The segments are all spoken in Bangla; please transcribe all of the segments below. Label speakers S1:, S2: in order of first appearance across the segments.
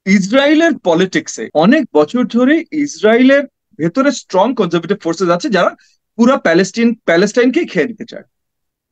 S1: ইসরায়েলের পলিটিক্সে অনেক বছর ধরে ইসরায়েলের ভেতরে স্ট্রং কনজারভেটিভ ফোর্সেস আছে যারা পুরা প্যালেস্টাইনকেই খেয়ে নিতে চায়।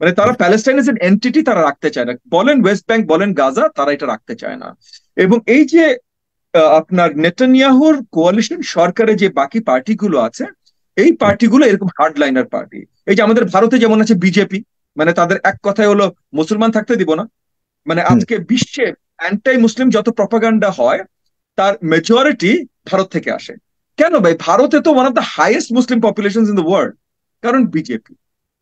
S1: মানে তারা প্যালেস্টাইন এজ এন এন্টিটি তারা রাখতে চায় না, বলেন ওয়েস্ট ব্যাংক বলেন গাজা, তারা এটা রাখতে চায় না। এবং এই যে আপনার নেতানিয়াহুর কোয়ালিশন সরকারে যে বাকি পার্টিগুলো আছে, এই পার্টিগুলো এরকম হার্ডলাইনার পার্টি। এই যে আমাদের ভারতে যেমন আছে বিজেপি, মানে তাদের এক কথায় হলো মুসলমান থাকতে দিব না। মানে আজকে বিশ্বে অ্যান্টাই মুসলিম যত প্রপাগান্ডা হয় তার মেজরিটি ভারত থেকে আসে। কেন ভাই? ভারতে তো one of the highest Muslim population in the world, কারণ বিজেপি,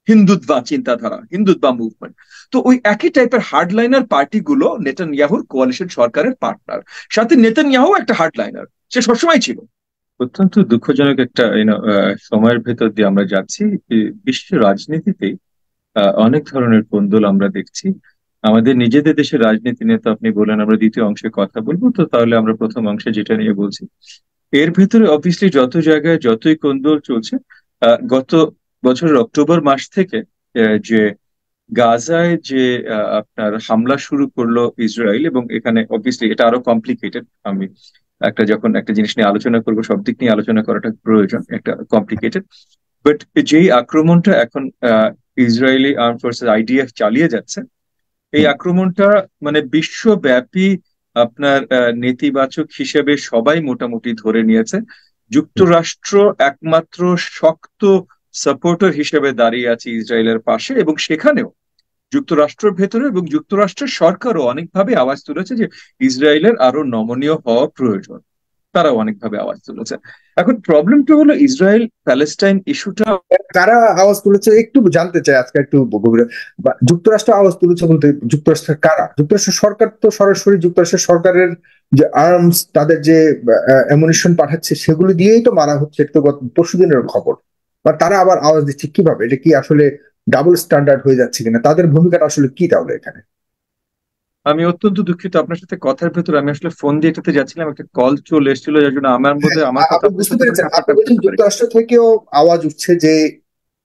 S1: হিন্দুত্বা চিন্তাধারা, হিন্দুত্বা মুভমেন্ট। তো ওই একই টাইপের হার্ডলাইনার পার্টিগুলো নেতানিয়াহুর কোয়ালিশন সরকারের পার্টনার, সাথে নেতানিয়াহু একটা হার্ডলাইনার, সে সবসময় ছিল।
S2: অত্যন্ত দুঃখজনক একটা সময়ের ভেতর দিয়ে আমরা যাচ্ছি। বিশ্ব রাজনীতিতে অনেক ধরনের কোন্দল আমরা দেখছি। আমাদের নিজেদের দেশের রাজনীতি নিয়ে তো আপনি বলেন আমরা দ্বিতীয় অংশে কথা বলবো, তো তাহলে আমরা প্রথম অংশে যেটা নিয়ে বলছি, এর ভেতরে অবভিয়াসলি যত জায়গায় যতই কোন্দল চলছে, গত বছরের অক্টোবর মাস থেকে যে গাজায় যে আপনার হামলা শুরু করলো ইসরায়েল, এবং এখানে অবভিয়াসলি এটা আরো কমপ্লিকেটেড। আমি যখন একটা জিনিস নিয়ে আলোচনা করবো, সব দিক নিয়ে আলোচনা করাটা প্রয়োজন, একটা কমপ্লিকেটেড। বাট যেই আক্রমণটা এখন ইসরায়েলি আর্ম ফোর্সেস আইডিএফ চালিয়ে যাচ্ছে, এই আক্রমণটা মানে বিশ্বব্যাপী আপনার নেতিবাচক হিসেবে সবাই মোটামুটি ধরে নিয়েছে। যুক্তরাষ্ট্র একমাত্র শক্ত সাপোর্টার হিসেবে দাঁড়িয়ে আছে ইসরায়েলের পাশে, এবং সেখানেও যুক্তরাষ্ট্রের ভেতরে এবং যুক্তরাষ্ট্রের সরকারও অনেকভাবে আওয়াজ তুলেছে যে ইসরায়েলের আরো নমনীয় হওয়া প্রয়োজন। তারাও অনেকভাবে আওয়াজ তুলেছে। এখন প্রবলেমটা হলো ইসরায়েল প্যালেস্টাইন ইস্যুটা।
S3: কারা আওয়াজ তুলেছে একটু জানতে চাই আজকে একটু গভীরে। যুক্তরাষ্ট্র আওয়াজ তুলেছে বলতে যুক্তরাষ্ট্রের কারা? যুক্তরাষ্ট্রের সরকার তো সরাসরি যুক্তরাষ্ট্রের সরকারের যে আর্মস, তাদের যে অ্যামুনিশন পাঠাচ্ছে সেগুলো দিয়েই তো মারা হচ্ছে। এটা তো গত পরশুদিনের খবর। বা তারা আবার আওয়াজ দিচ্ছে কিভাবে? এটা কি আসলে ডাবল স্ট্যান্ডার্ড হয়ে যাচ্ছে কিনা? তাদের ভূমিকাটা আসলে কি তাহলে এখানে?
S2: আমি অত্যন্ত দুঃখিত, আপনার সাথে কথার ভেতরে আমি আসলে ফোন দিয়ে এটাতে যাচ্ছিলাম, একটা কল চলে এসেছিল, যার জন্য আমার বোধহয় আমার কথা
S3: আপনি
S2: আপনার
S3: বুঝতে
S2: শুনতে পারেন,
S3: পেরেছেন? আপনি
S2: আপনারটা আমি
S3: বলছেন
S2: শুনতে পারি।
S3: যুক্তরাষ্ট্র থেকেও আওয়াজ উঠছে যে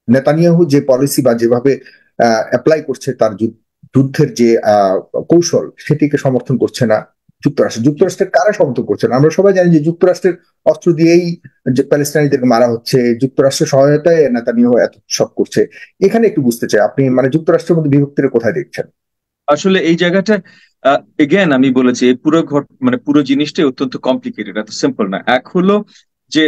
S3: নেতানিয়াহু যে পলিসি বা যেভাবে অ্যাপ্লাই করছে তার যুদ্ধের যে কৌশল, সেটিকে সমর্থন করছে না যুক্তরাষ্ট্র। যুক্তরাষ্ট্রের কারা সমর্থন করছে না? আমরা সবাই জানি যে যুক্তরাষ্ট্রের অস্ত্র দিয়েই যে প্যালেস্টাইনিদেরকে মারা হচ্ছে, যুক্তরাষ্ট্রের সহায়তায় নেতানিয়াহু এত সব করছে। এখানে একটু বুঝতে চাই আপনি মানে যুক্তরাষ্ট্রের মধ্যে বিভক্তিটা কোথায় দেখছেন?
S2: আসলে এই জায়গাটা এগেন আমি বলেছি, এই পুরো মানে পুরো জিনিসটাই অত্যন্ত কমপ্লিকেটেড, এত সিম্পল না। এক হলো যে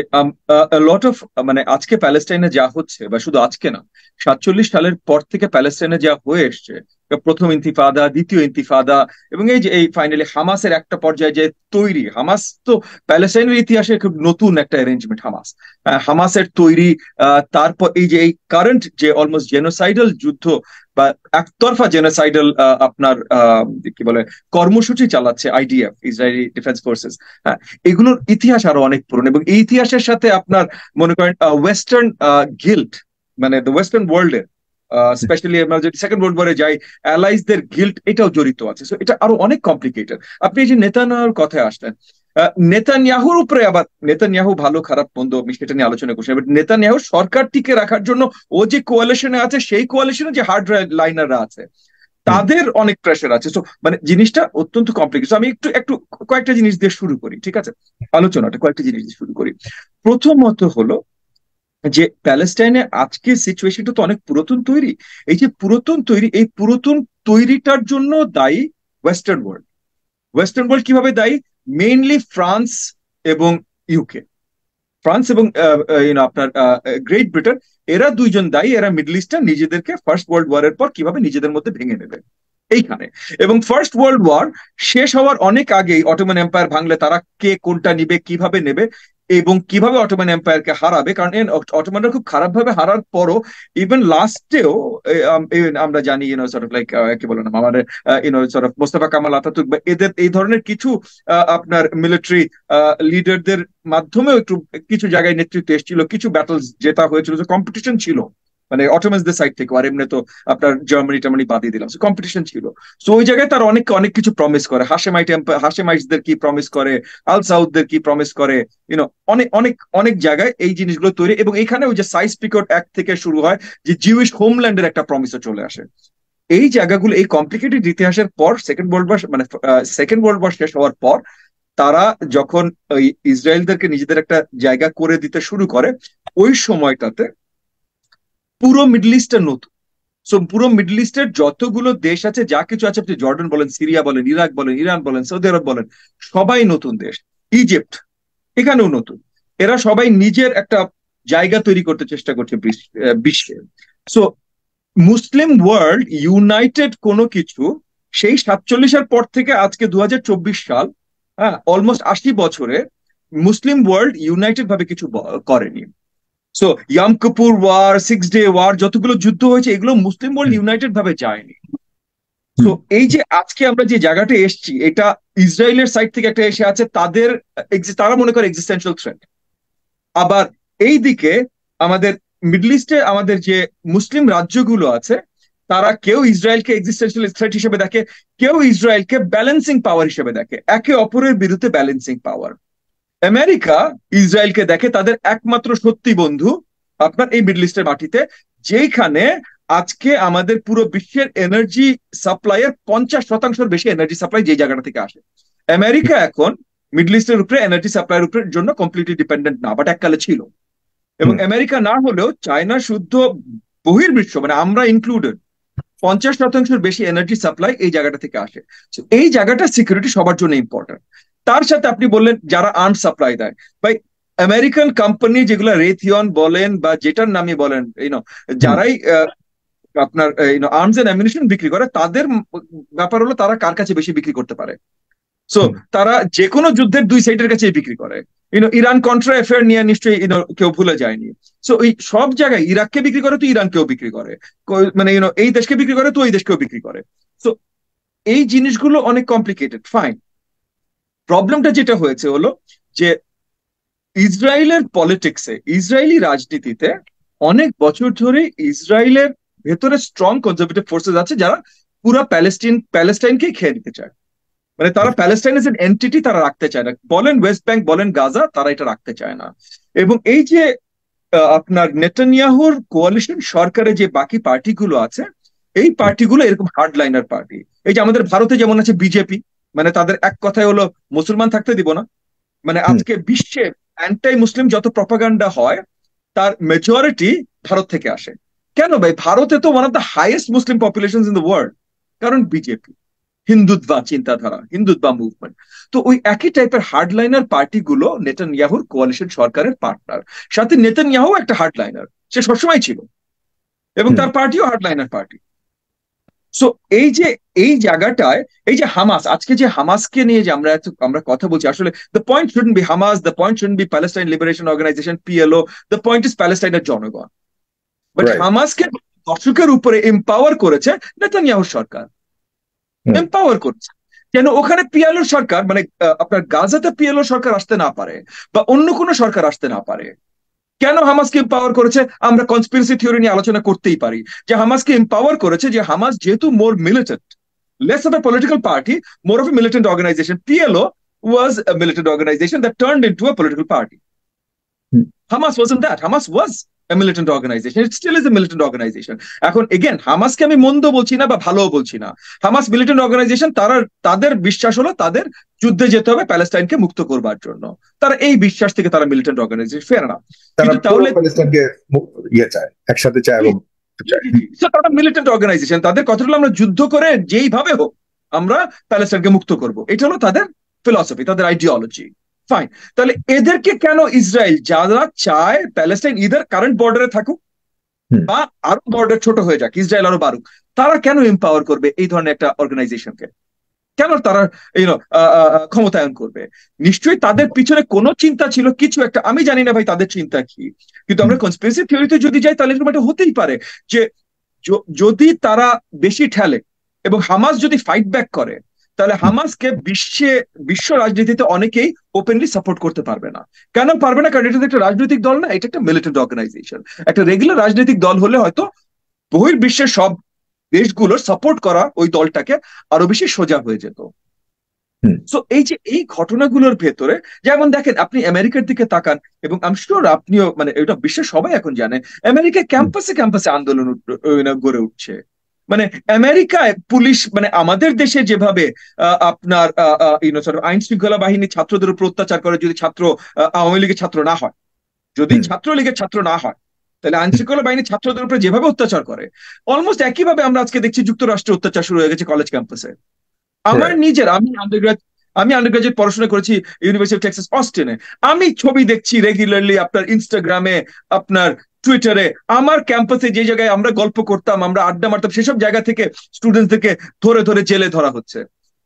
S2: লট অফ মানে আজকে প্যালেস্টাইনে যা হচ্ছে, বা শুধু আজকে না, 47 সালের পর থেকে প্যালেস্টাইনে যা হয়ে এসছে, প্রথম ইন্তিফাদা, দ্বিতীয় ইন্তিফাদা, এবং এই যে এই ফাইনালি হামাসের একটা পর্যায়ে যে তৈরি, হামাস তো প্যালেস্টাইনের ইতিহাসে খুব নতুন একটা অ্যারেঞ্জমেন্ট। হামাসের তৈরি, তারপর এই যে এই কারেন্ট যে অলমোস্ট জেনোসাইডাল যুদ্ধ বা একতরফা জেনোসাইডাল আপনার কি বলে কর্মসূচি চালাচ্ছে আইডিএফ, ইসরায়েলি ডিফেন্স ফোর্সেস। হ্যাঁ, এগুলোর ইতিহাস আরো অনেক পুরনো, এবং এই ইতিহাসের সাথে আপনার মনে করেন ওয়েস্টার্ন গিল্ট, মানে দ্য ওয়েস্টার্ন ওয়ার্ল্ডের, স্পেশালি আমরা যদি সেকেন্ড ওয়ার্ল্ড ওয়ারে যাই, অ্যালাইজদের গিল্ট এটাও জড়িত আছে। সো এটা আরো অনেক কমপ্লিকেটেড। আপনি এই যে নেতানিয়াহুর কথায় আসলেন, নেতানিয়াহুর উপরে আবার নেতানিয়াহু ভালো খারাপ মন্দ আমি সেটা নিয়ে আলোচনা করছি, বাট নেতানিয়াহু সরকার টিকে রাখার জন্য ও যে কোয়ালিশনে আছে, সেই কোয়ালিশনে যে হার্ড লাইনাররা আছে তাদের অনেক প্রেশার আছে। তো মানে জিনিসটা অত্যন্ত কমপ্লিকেটেড। আমি একটু একটু কয়েকটা জিনিস দিয়ে শুরু করি, ঠিক আছে? আলোচনাটা কয়েকটা জিনিস দিয়ে শুরু করি। প্রথমত হলো যে প্যালেস্টাইনে আজকে সিচুয়েশনটা তো অনেক পুরাতন তৈরি। এই যে পুরাতন তৈরি, এই পুরাতন তৈরিটার জন্য দায়ী ওয়েস্টার্ন ওয়ার্ল্ড। ওয়েস্টার্ন ওয়ার্ল্ড কিভাবে দায়ী? মেইনলি ফ্রান্স এবং ইউকে। ফ্রান্স এবং আপনার গ্রেট ব্রিটেন, এরা দুইজন দায়ী। এরা মিডল ইস্টে নিজেদেরকে ফার্স্ট ওয়ার্ল্ড ওয়ারের পর কিভাবে নিজেদের মধ্যে ভেঙে নেবে এইখানে। এবং ফার্স্ট ওয়ার্ল্ড ওয়ার শেষ হওয়ার অনেক আগেই অটোমান এম্পায়ার ভাঙলে তারা কে কোনটা নিবে, কিভাবে নেবে, এবং কিভাবে অটোমান এম্পায়ারকে হারাবে। কারণ অটোমানরা খুব খারাপ ভাবে হারার পরও ইভেন লাস্টেও আমরা জানি সর্ট অফ লাইক কি বলে না আমাদের sort of Mostafa Kamal Ataturk বা এদের এই ধরনের কিছু আপনার মিলিটারি লিডারদের মাধ্যমেও একটু কিছু জায়গায় নেতৃত্ব এসেছিল, কিছু ব্যাটলস জেতা হয়েছিল, যে কম্পিটিশন ছিল মানে অটোমানসদের সাইড থেকে। আর এমনি তো আপনার জার্মানি টার্মানি বাদিয়ে দিলাম, কম্পিটিশন ছিল। তো ওই জায়গায় তার অনেক অনেক কিছু প্রমিস করে, হাশেমাইটসদের কি প্রমিস করে, আল সাউদদের কি প্রমিস করে, অনেক অনেক অনেক জায়গায় এই জিনিসগুলো তৈরি। এবং এখানে ওই যে সাইজ পিকট অ্যাক্ট থেকে শুরু হয়, যে জিউইশ হোমল্যান্ডের একটা প্রমিসও চলে আসে। এই জায়গাগুলো এই কমপ্লিকেটেড ইতিহাসের পর সেকেন্ড ওয়ার্ল্ড ওয়ার মানে সেকেন্ড ওয়ার্ল্ড ওয়ার শেষ হওয়ার পর
S1: তারা যখন ওই ইসরায়েলদেরকে নিজেদের একটা জায়গা করে দিতে শুরু করে, ওই সময়টাতে পুরো মিডল ইস্টটা নতুন। সো পুরো মিডল ইস্টের যতগুলো দেশ আছে, যা কিছু আছে, আপনি জর্ডান বলেন, সিরিয়া বলেন, ইরাক বলেন, ইরান বলেন, সৌদি আরব বলেন, সবাই নতুন দেশ। ইজিপ্ট এখানেও নতুন। এরা সবাই নিজের একটা জায়গা তৈরি করতে চেষ্টা করছে বিশ্বে। সো মুসলিম ওয়ার্ল্ড ইউনাইটেড কোনো কিছু সেই 47-এর পর থেকে আজকে 2024 সাল, হ্যাঁ, অলমোস্ট 80 বছরে মুসলিম ওয়ার্ল্ড ইউনাইটেড ভাবে কিছু করেনি। So Yom Kippur war, 6 day war, যতগুলো যুদ্ধ হয়েছে এগুলো মুসলিম ওয়ার্ল্ড ইউনাইটেড ভাবে যায়নি। তো এই যে আজকে আমরা যে জায়গাটা এসছি, এটা ইসরায়েলের সাইড থেকে একটা এসে আছে, তারা মনে করে এক্সিস্টেন্সিয়াল থ্রেট। আবার এই দিকে আমাদের মিডল ইস্টে আমাদের যে মুসলিম রাজ্যগুলো আছে, তারা কেউ ইসরায়েলকে এক্সিস্টেন্সিয়াল থ্রেট হিসেবে দেখে, কেউ ইসরায়েলকে ব্যালেন্সিং পাওয়ার হিসেবে দেখে, একে অপরের বিরুদ্ধে ব্যালেন্সিং পাওয়ার। আমেরিকা ইসরায়েলকে দেখে তাদের একমাত্র সত্যি বন্ধু আপনার এই মিডল ইস্টের মাটিতে, যেখানে আজকে আমাদের পুরো বিশ্বের এনার্জি সাপ্লাইয়ের 50% বেশি এনার্জি সাপ্লাই যে জায়গাটা থেকে আসে। আমেরিকা এখন মিডল ইস্টের উপরে এনার্জি সাপ্লাইয়ের উপরে জন্য কমপ্লিটলি ডিপেন্ডেন্ট না, বাট এককালে ছিল। এবং আমেরিকা না হলেও চায়না শুদ্ধ বহির্বিশ্ব, মানে আমরা ইনক্লুডেড, 50% বেশি এনার্জি সাপ্লাই এই জায়গাটা থেকে আসে। এই জায়গাটা সিকিউরিটি সবার জন্য ইম্পর্টেন্ট। তার সাথে আপনি বললেন যারা আর্মস সাপ্লাই দেয়, ভাই আমেরিকান কোম্পানি যেগুলো রেথিয়ন বলেন বা যেটার নামই বলেন, যারাই আপনার আর্মস এন্ড অ্যামিউনিশন বিক্রি করে, তাদের ব্যাপার হলো তারা কার কাছে বেশি বিক্রি করতে পারে। সো তারা যে কোনো যুদ্ধের দুই সাইডের কাছে বিক্রি করে। ইরান কন্ট্রা অ্যাফেয়ার নিয়ে নিশ্চয়ই কেউ ভুলে যায়নি। সো ওই সব জায়গায় ইরাককে বিক্রি করে তো ইরানকেও বিক্রি করে, মানে এই দেশকে বিক্রি করে তো ওই দেশকেও বিক্রি করে। সো এই জিনিসগুলো অনেক কমপ্লিকেটেড, ফাইন। প্রবলেমটা যেটা হয়েছে হলো যে ইসরায়েলের পলিটিক্সে, ইসরায়েলি রাজনীতিতে অনেক বছর ধরে ইসরায়েলের ভেতরে স্ট্রং কনজারভেটিভ ফোর্সেস আছে, যারা পুরা প্যালেস্টাইনকে খেয়ে নিতে চায়। মানে তারা প্যালেস্টাইন এজ এন এন্টিটি তারা রাখতে চায় না, বলেন ওয়েস্ট ব্যাংক বলেন গাজা, তারা এটা রাখতে চায় না। এবং এই যে আপনার নেতানিয়াহুর কোয়ালিশন সরকারে যে বাকি পার্টিগুলো আছে, এই পার্টিগুলো এরকম হার্ডলাইনার পার্টি। এই যে আমাদের ভারতে যেমন আছে বিজেপি, মানে তাদের এক কথায় হলো মুসলমান থাকতে দিব না। মানে আজকে বিশ্বে অ্যান্টাই মুসলিম যত প্রপাগান্ডা হয়, তার মেজরিটি ভারত থেকে আসে। কেন ভাই? ভারতে তো one of the highest Muslim population in the world, কারণ বিজেপি, হিন্দুত্বা চিন্তাধারা, হিন্দুত্বা মুভমেন্ট। তো ওই একই টাইপের হার্ডলাইনার পার্টিগুলো নেতানিয়াহুর কোয়ালিশন সরকারের পার্টনার। সাথে নেতানিয়াহু একটা হার্ডলাইনার, সে সবসময় ছিল, এবং তার পার্টিও হার্ডলাইনার পার্টি। সো এই জায়গাটায় এই যে হামাস, আজকে যে হামাসকে নিয়ে যে আমরা কথা বলছি, আসলে the point shouldn't be Hamas, the point shouldn't be Palestine liberation organization PLO, the point is প্যালেস্টাইনের জনগণ। বাট হামাসকে দর্শকের উপরে এম্পাওয়ার করেছে নেতানিয়াহুর সরকার, এম্পাওয়ার করছে যেন ওখানে পিএলও সরকার, মানে আপনার গাজাতে পিএলও সরকার আসতে না পারে বা অন্য কোনো সরকার আসতে না পারে। কেন হামাসকে এম্পাওয়ার করেছে? আমরা কনস্পিরেসি থিওরি নিয়ে আলোচনা করতেই পারি, যে হামাসকে এম্পাওয়ার করেছে যে হামাস যেহেতু মোর militant, less of a political party, more of a militant organization. PLO was a militant organization that turned into a political party. Hamas wasn't that. Hamas was a militant organization. It still is a militant organization. এখন again, হামাসকে আমি মন্দ বলছি না বা ভালো বলছি না। হামাস মিলিটেন্ট অর্গানাইজেশন, তাদের বিশ্বাস হলো তাদের যুদ্ধে যেতে হবে প্যালেস্টাইনকে মুক্ত করবার জন্য। তারা এই বিশ্বাস থেকে তারা মিলিটেন্ট অর্গানাইজেশন, ফেয়ার না, কিন্তু তাহলে
S3: প্যালেস্টাইনকে চায়, একসাথে চায় এবং
S1: তারা মিলিটেন্ট অর্গানাইজেশন, তাদের কথা হলো আমরা যুদ্ধ করে যেইভাবে হোক আমরা প্যালেস্টাইনকে মুক্ত করব, এটা হলো তাদের ফিলসফি, তাদের আইডিওলজি। ফাইন, তাহলে এদেরকে কেন ইসরায়েল, যারা চায় প্যালেস্টাইন ইদার কারেন্ট বর্ডারে থাকুক বা আরো বর্ডার ছোট হয়ে যাক, ইসরায়েল আরো বাড়ুক, তারা কেন এম্পাওয়ার করবে এই ধরনের একটা অর্গানাইজেশনকে? কেন তারা ক্ষমতায়ন করবে? নিশ্চয়ই তাদের পিছনে কোনো চিন্তা ছিল, কিছু একটা, আমি জানি না ভাই তাদের চিন্তা কি, কিন্তু আমরা কনস্পিরেসি থিওরিতে যদি যাই তাহলে এরকম একটা হতেই পারে যে যদি তারা বেশি ঠেলে এবং হামাস যদি ফাইট ব্যাক করে, তাহলে হামাসকে বিশ্ব রাজনীতিতে অনেকেই ওপেনলি সাপোর্ট করতে পারবে না। কেন পারবে না? কারণ এটা একটা রাজনৈতিক দল না, এটা একটা মিলিটেন্ট অর্গানাইজেশন। একটা রেগুলার রাজনৈতিক দল হলে হয়তো বহির্বিশ্বের সব দেশগুলোর সাপোর্ট করা ওই দলটাকে আরো বেশি সোজা হয়ে যেত। সো এই ঘটনাগুলোর ভেতরে, যেমন দেখেন আপনি আমেরিকার দিকে তাকান, এবং আমি শিওর আপনিও, মানে এটা বিশ্বের সবাই এখন জানে, আমেরিকা ক্যাম্পাসে ক্যাম্পাসে আন্দোলন গড়ে উঠছে। মানে আমেরিকায় পুলিশ মানে আমাদের দেশে যেভাবে আপনার আইন শৃঙ্খলা বাহিনী ছাত্রদের উপর অত্যাচার করে, যদি ছাত্র আওয়ামী লীগের ছাত্র না হয়, যদি ছাত্রলীগের ছাত্র না হয়, তাহলে আইন শৃঙ্খলা বাহিনী ছাত্রদের উপরে যেভাবে অত্যাচার করে, অলমোস্ট একইভাবে আমরা আজকে দেখছি যুক্তরাষ্ট্রে অত্যাচার শুরু হয়ে গেছে কলেজ ক্যাম্পাসে। আমার নিজের আমি আন্ডারগ্রাজুয়েট পড়াশোনা করেছি ইউনিভার্সিটি অফ টেক্সাস অস্টিনে। আমি ছবি দেখছি রেগুলারলি আপনার ইনস্টাগ্রামে, আপনার টুইটারে, আমার ক্যাম্পাসে যে জায়গায় আমরা গল্প করতাম, আমরা আড্ডা মারতাম, সেসব জায়গা থেকে স্টুডেন্টদেরকে ধরে ধরে জেলে ধরা হচ্ছে।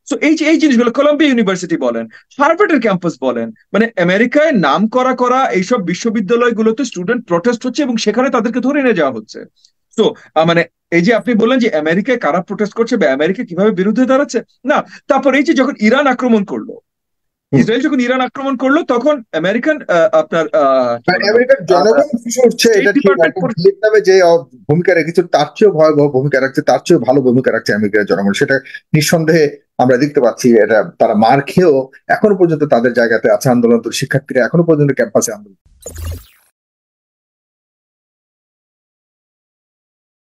S1: তো এই জিনিসগুলো কলম্বিয়া ইউনিভার্সিটি বলেন, হার্ভার্ডের ক্যাম্পাস বলেন, মানে আমেরিকায় নাম করা করা এইসব বিশ্ববিদ্যালয়গুলোতে স্টুডেন্ট প্রটেস্ট হচ্ছে এবং সেখানে তাদেরকে ধরে নিয়ে যাওয়া হচ্ছে। তো মানে এই যে আপনি বললেন যে আমেরিকায় কারা প্রোটেস্ট করছে বা আমেরিকা কিভাবে বিরুদ্ধে দাঁড়াচ্ছে, না, তারপর এই যে যখন ইরান আক্রমণ করলো, ইসরায়েল যখন ইরান আক্রমণ করলো, তখন আমেরিকান আপনার
S3: আমেরিকার জনগণ খুশি উঠছে, এটা ঠিক। ভিয়েতনামে যে ভূমিকা রেখেছে তার চেয়েও ভয়াবহ ভূমিকা রাখছে, তার চেয়েও ভালো ভূমিকা রাখছে আমেরিকার জনগণ, সেটা নিঃসন্দেহে আমরা দেখতে পাচ্ছি। এটা তারা মার খেয়েও এখনো পর্যন্ত তাদের জায়গাতে আছে, আন্দোলন, শিক্ষার্থীরা এখনো পর্যন্ত ক্যাম্পাসে আন্দোলন।